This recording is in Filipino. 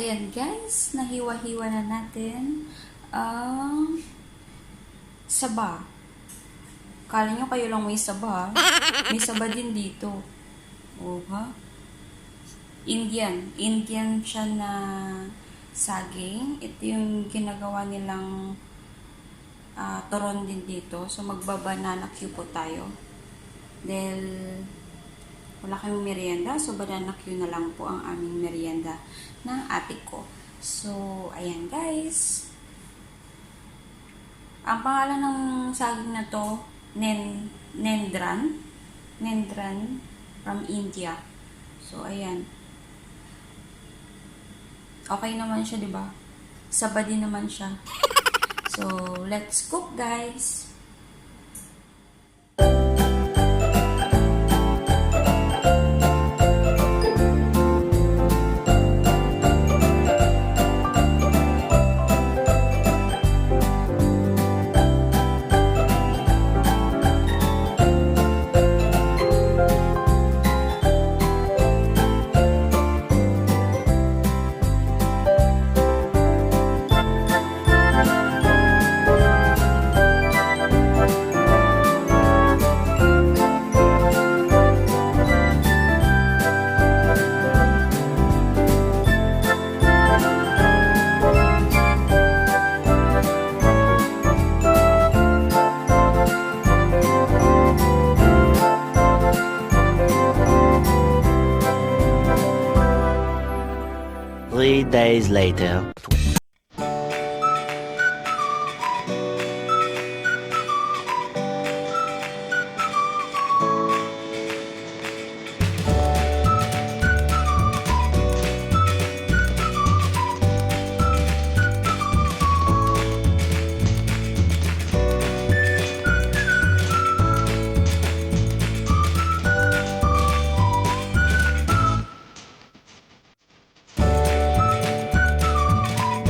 ayan guys, nahiwa-hiwa na natin ang saba. Kala nyo kayo lang may saba, may saba din dito. Oh, ha? Indian siya na saging. Ito yung ginagawa nilang turon din dito. So, magbabanana cue po tayo. Dahil wala kaming merienda, so banana cue na lang po ang aming merienda ng ate ko. So, ayan guys. Ang pangalan ng saging na to, Nendran. Nendran from India. So, ayan. Okay naman siya, di ba? Saba din naman siya. So, let's cook guys. Three days later.